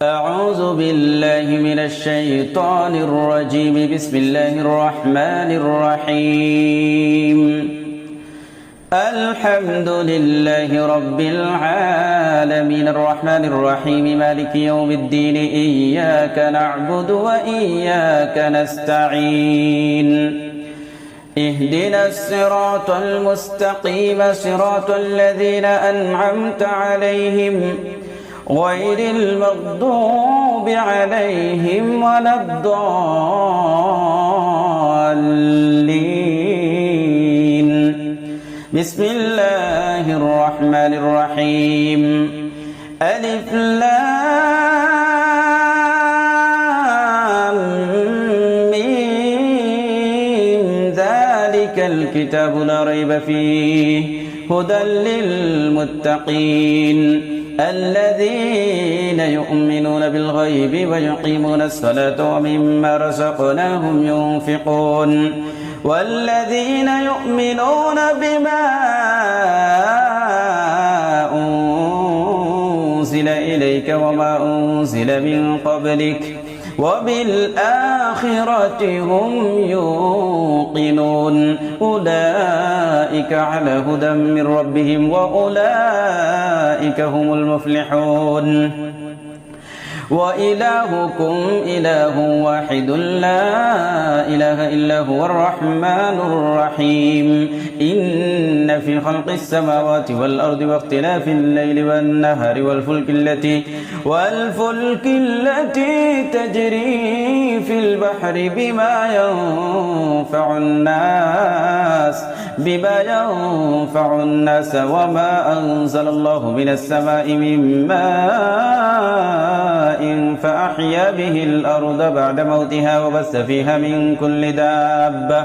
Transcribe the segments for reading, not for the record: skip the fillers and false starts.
أعوذ بالله من الشيطان الرجيم. بسم الله الرحمن الرحيم. الحمد لله رب العالمين الرحمن الرحيم مالك يوم الدين إياك نعبد وإياك نستعين اهدنا الصراط المستقيم صراط الذين أنعمت عليهم غير المغضوب عليهم ولا الضالين. بسم الله الرحمن الرحيم. ألف لام ميم ذلك الكتاب لا ريب فيه هدى للمتقين الذين يؤمنون بالغيب ويقيمون الصلاة ومما رزقناهم ينفقون والذين يؤمنون بما أنزل إليك وما أنزل من قبلك وبالآخرة هم يوقنون أولئك على هدى من ربهم وأولئك هم المفلحون. وإلهكم إله واحد لا إله إلا هو الرحمن الرحيم. إن في خلق السماوات والأرض واختلاف الليل والنهار والفلك التي تجري في البحر بما ينفع الناس وما أنزل الله من السماء من ماء فأحيا به الأرض بعد موتها وبث فيها من كل دابة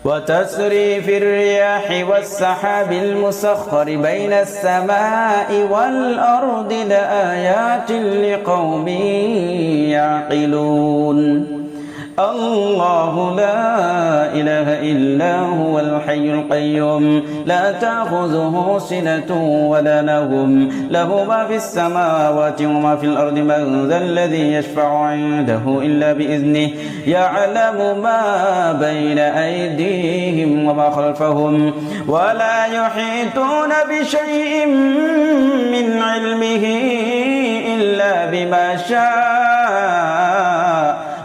وتسري في الرياح والسحاب المسخر بين السماء والأرض لآيات لقوم يعقلون. الله لا إله إلا هو الحي القيوم لا تأخذه سنة ولا نوم له ما في السماوات وما في الأرض من ذا الذي يشفع عنده إلا بإذنه يعلم ما بين أيديهم وما خلفهم ولا يحيطون بشيء من علمه إلا بما شاء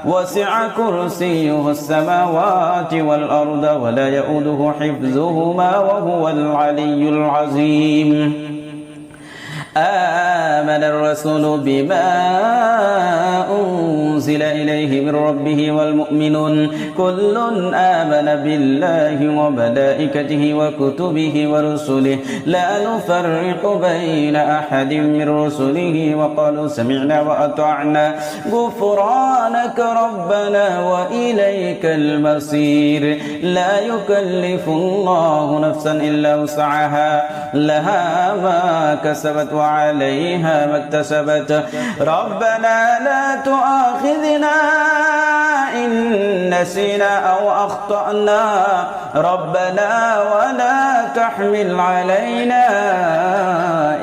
وسع كرسيه السماوات والأرض ولا يؤوده حفظهما وهو العلي العظيم. آمن الرسول بما أنزل إليه من ربه والمؤمنون كل آمن بالله وملائكته وكتبه ورسله لا نفرق بين أحد من رسله وقالوا سمعنا وأطعنا غفرانك ربنا وإليك المصير. لا يكلف الله نفسا إلا وسعها لها ما كسبت وعليها ما اكتسبت ربنا لا تؤاخذنا إن نسينا أو أخطأنا ربنا ولا تحمل علينا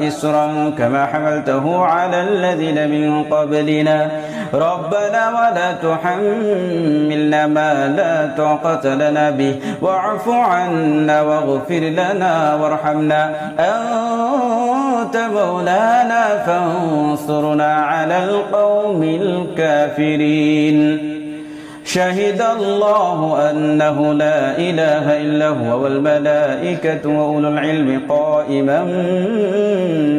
إصرا كما حملته على الذين من قبلنا ربنا ولا تحملنا ما لا طاقة لنا به واعف عنا واغفر لنا وارحمنا أنت مولانا فانصرنا على القوم الكافرين. شهد الله أنه لا إله إلا هو والملائكة وأولو العلم قائما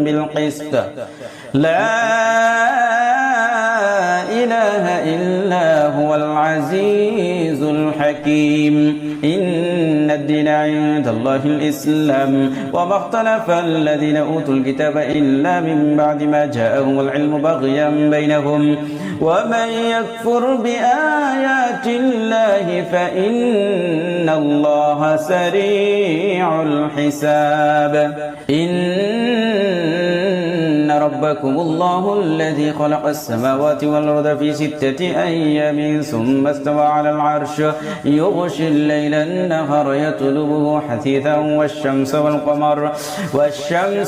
بالقسط لا إله إلا هو العزيز الحكيم. إن الدين عند الله الإسلام وما اختلف الذين أوتوا الكتاب إلا من بعد ما جاءهم العلم بغيا بينهم ومن يكفر بآيات الله فإن الله سريع الحساب. إن ربكم الله الذي خلق السماوات والأرض في 6 أيام ثم استوى على العرش يغشي الليل النهار يطلبه حثيثا والشمس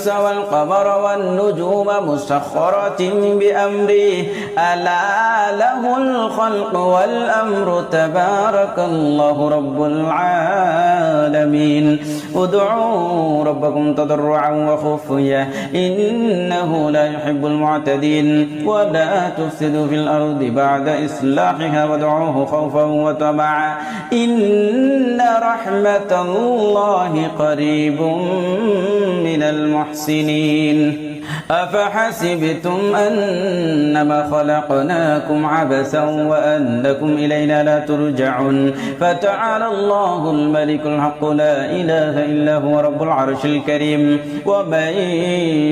والقمر والنجوم مسخرات بأمره ألا له الخلق والأمر تبارك الله رب العالمين ادعوا ربكم تضرعا وخفيا إنه لا يحب المعتدين ولا تفسدوا في الأرض بعد إصلاحها وادعوه خوفا وطمعا إن رحمة الله قريب من المحسنين أفحسبتم أنما خلقناكم عبثا وأنكم إلينا لا ترجعون فتعالى الله الملك الحق لا إله إلا هو رب العرش الكريم ومن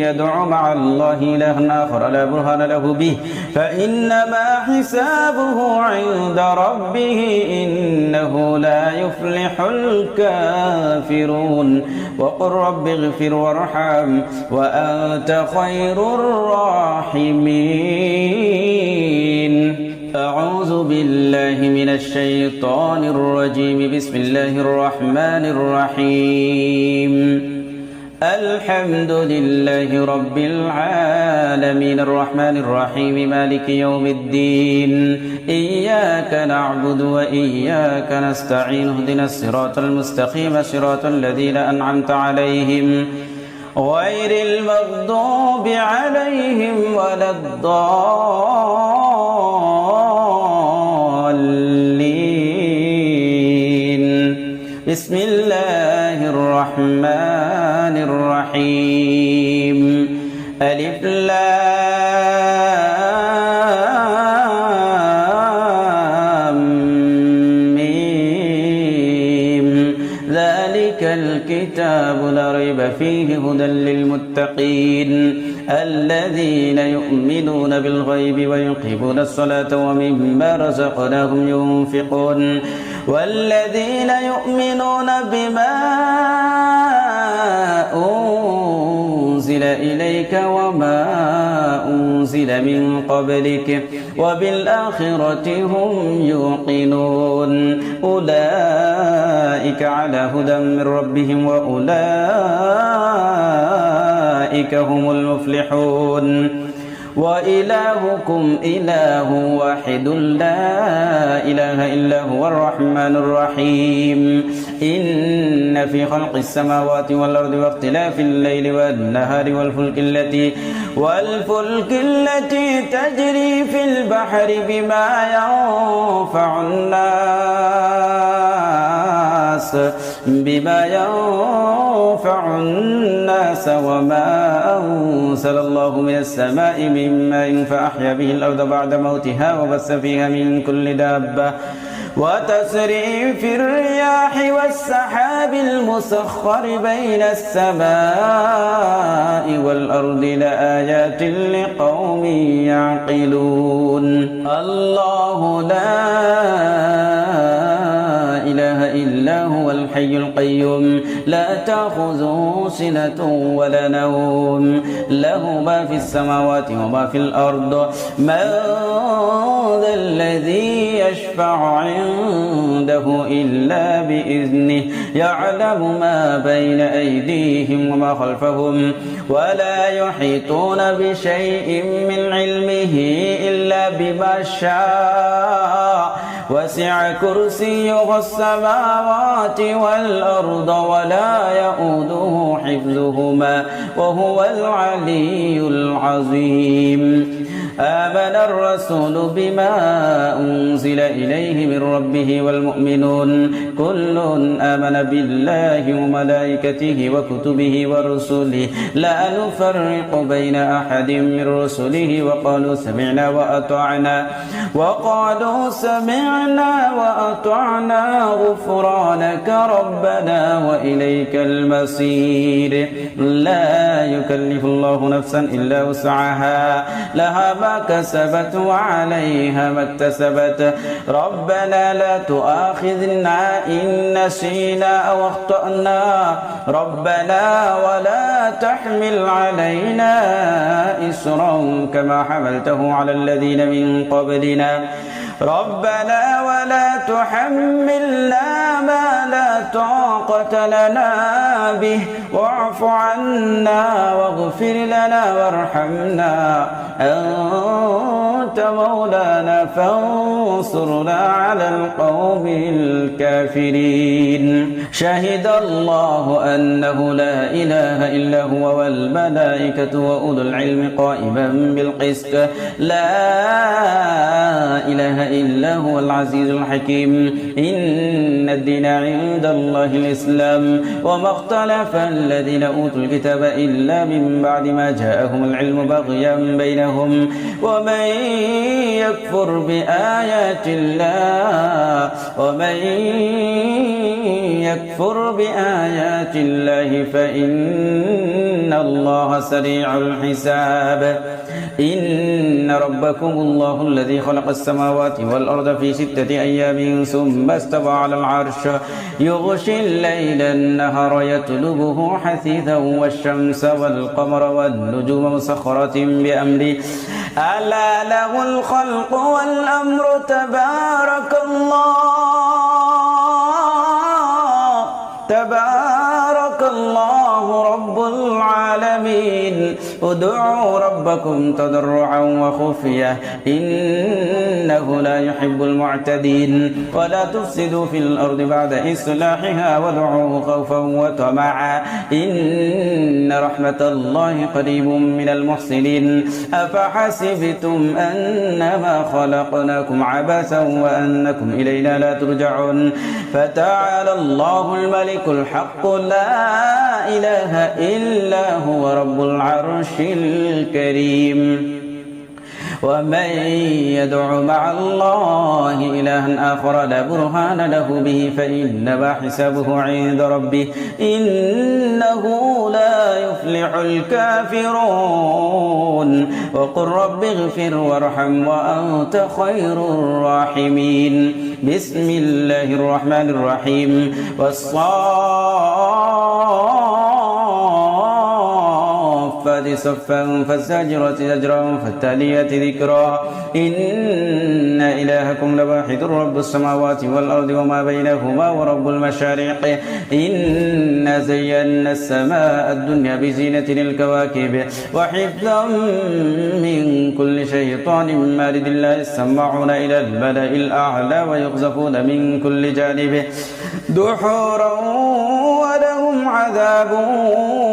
يدع مع الله إلها آخر لا برهان له به فإنما حسابه عند ربه إنه لا يفلح الكافرون وقل رب اغفر وارحم وأنت خير الراحمين أعوذ بالله من الشيطان الرجيم بسم الله الرحمن الرحيم الحمد لله رب العالمين الرحمن الرحيم مالك يوم الدين إياك نعبد وإياك نستعين اهدنا الصراط المستقيم صراط الذين أنعمت عليهم غير المغضوب عليهم ولا الضالين بسم الله الرحمن الرحيم ألف لام ميم ذلك الكتاب لا ريب فيه هدى للمتقين الذين يؤمنون بالغيب ويقيمون الصلاة ومما رزقناهم ينفقون والذين يؤمنون بما أنزل إليك وما أنزل من قبلك وبالآخرة هم يوقنون أولئك على هدى من ربهم وأولئك هم المفلحون وإلهكم إله واحد لا إله إلا هو الرحمن الرحيم إن في خلق السماوات والأرض واختلاف الليل والنهار والفلك التي تجري في البحر بما ينفع الناس وما أنزل الله من السماء من ماء فأحيا به الأرض بعد موتها وبث فيها من كل دابة وتسريف الرياح والسحاب المسخر بين السماء والأرض لآيات لقوم يعقلون الله لا إله إلا هو الحي القيوم لا تأخذه سنة ولا نوم له ما في السماوات وما في الأرض من ذا الذي يشفع عنده إلا بإذنه يعلم ما بين أيديهم وما خلفهم ولا يحيطون بشيء من علمه إلا بما شاء وسع كرسيه السماوات والأرض ولا يؤوده حفظهما وهو العلي العظيم آمن الرسول بما أنزل إليه من ربه والمؤمنون كل آمن بالله وملائكته وكتبه ورسله لا نفرق بين أحد من رسله وقالوا سمعنا وأطعنا غفرانك ربنا وإليك المصير لا يكلف الله نفسا إلا وسعها لها ما ما كسبت وعليها ما اكتسبت ربنا لا تؤاخذنا إن نسينا أو أخطأنا ربنا ولا تحمل علينا إصرا كما حملته على الذين من قبلنا ربنا ولا تحملنا ما لا طاقة لنا به واعف عنا واغفر لنا وارحمنا أنت مولانا فانصرنا على القوم الكافرين شهد الله أنه لا إله إلا هو والملائكة وأولو العلم قائما بالقسط لا إله إلا هو العزيز الحكيم إن الدين عند الله الإسلام وما اختلف الذين أوتوا الكتاب إلا من بعد ما جاءهم العلم بغيا بينهم ومن يكفر بآيات الله فإن الله سريع الحساب إن ربكم الله الذي خلق السماوات والأرض في 6 أيام ثم استوى على العرش يغشي الليل النهار يطلبه حثيثا والشمس والقمر والنجوم مسخرات بأمره ألا له الخلق والأمر تبارك الله رب العالمين ادعوا ربكم تضرعا وخفية إنه لا يحب المعتدين ولا تفسدوا في الأرض بعد إصلاحها وادعوه خوفا وطمعا إن رحمة الله قريب من المحسنين أفحسبتم أنما خلقناكم عبثا وأنكم إلينا لا ترجعون فتعالى الله الملك الحق لا إله إلا هو رب العرش الكريم ومن يدع مع الله إلها آخر لا برهان له به فإنما حسابه عند ربه إنه لا يفلح الكافرون وقل رب اغفر وارحم وأنت خير الراحمين بسم الله الرحمن الرحيم والصافات صفا فالزاجرات زجرا فالتاليات ذكرا إن إلهكم لواحد رب السماوات والأرض وما بينهما ورب المشارق إنا زينا السماء الدنيا بزينة الكواكب وحفظا من كل شيطان مارد لا يسمعون إلى الملأ الأعلى ويقذفون من كل جانب دحورا ولهم عذاب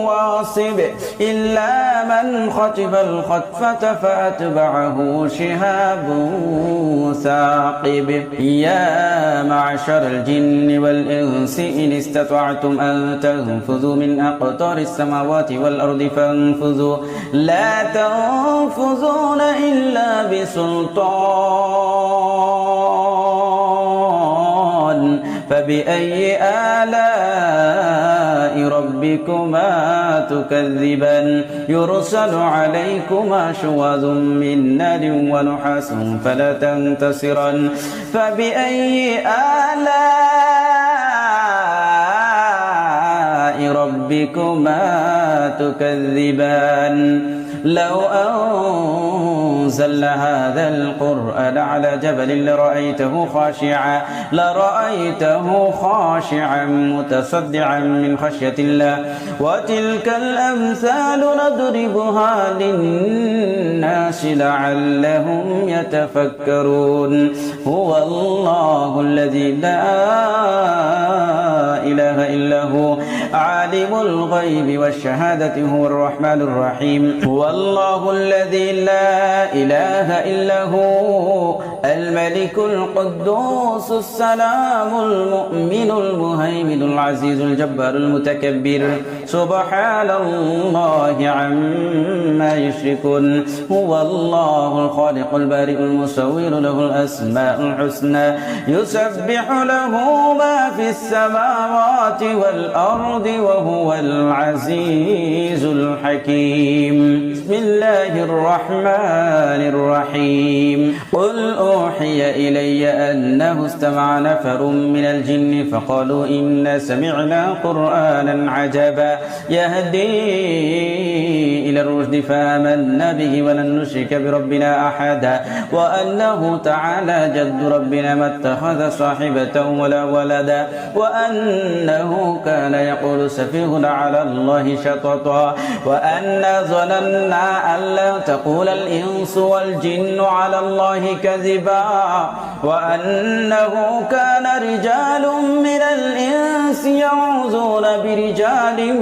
واصب إلا من خطف الخطفة فأتبعه شهاب ثاقب يا معشر الجن والإنس إن استطعتم أن تنفذوا من أقطار السماوات والأرض فانفذوا لا تنفذون إلا بسلطان فبأي آلاء ربكما تكذبان يرسل عليكما شواظ من نار ونحاس فلا تنتصران فبأي آلاء ربكما تكذبان لو أنزلنا هذا القرآن على جبل لرأيته خاشعا متصدعا من خشية الله وتلك الأمثال نضربها للناس لعلهم يتفكرون هو الله الذي لا إله إلا هو عالم الغيب والشهادة هو الرحمن الرحيم هو الله الذي لا إله إلا هو الملك القدوس السلام المؤمن المهيمن العزيز الجبار المتكبر سبحان الله عما يشركون هو الله الخالق البارئ المصور له الأسماء الحسنى يسبح له ما في السماوات والأرض والأرض وهو العزيز الحكيم. بسم الله الرحمن الرحيم. قل أوحي إلي أنه استمع نفر من الجن فقالوا إنا سمعنا قرآنا عجبا يهدي إلى الرشد فآمنا به ولن نشرك بربنا أحدا وأنه تعالى جد ربنا ما اتخذ صاحبة ولا ولدا وأنه كان يقول سفيهنا على الله شططا وأنا ظننا أن لا تقول الإنس والجن على الله كذبا وأنه كان رجال من الإنس يعوذون برجال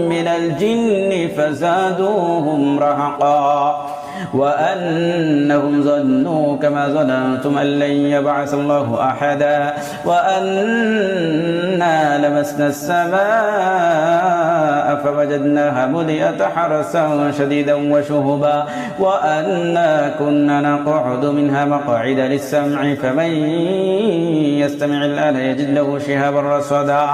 من الجن فزادوهم رهقا وأنهم ظنوا كما ظننتم أن لن يبعث الله أحدا وأنا لمسنا السماء فوجدناها ملئت حرسا شديدا وشهبا وأنا كنا نقعد منها مقاعد للسمع فمن يستمع الآن يجد له شهابا رصدا.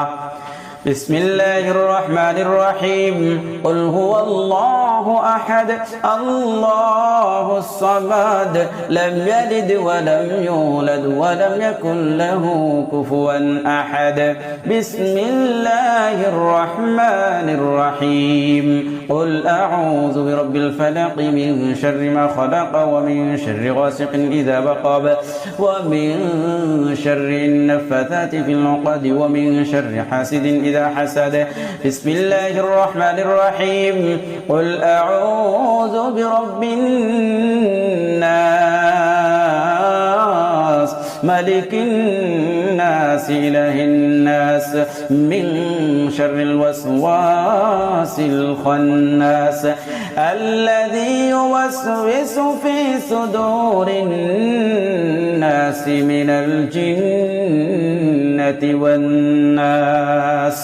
بسم الله الرحمن الرحيم. قل هو الله أحد الله الصمد لم يلد ولم يولد ولم يكن له كفوا أحد. بسم الله الرحمن الرحيم. قل أعوذ برب الفلق من شر ما خلق ومن شر غاسق إذا وقب ومن شر النفاثات في العقد ومن شر حاسد إذا حسد. بسم الله الرحمن الرحيم. قل أعوذ برب الناس ملك الناس إله الناس من شر الوسواس الخناس الذي يوسوس في صدور الناس من الجنة والناس.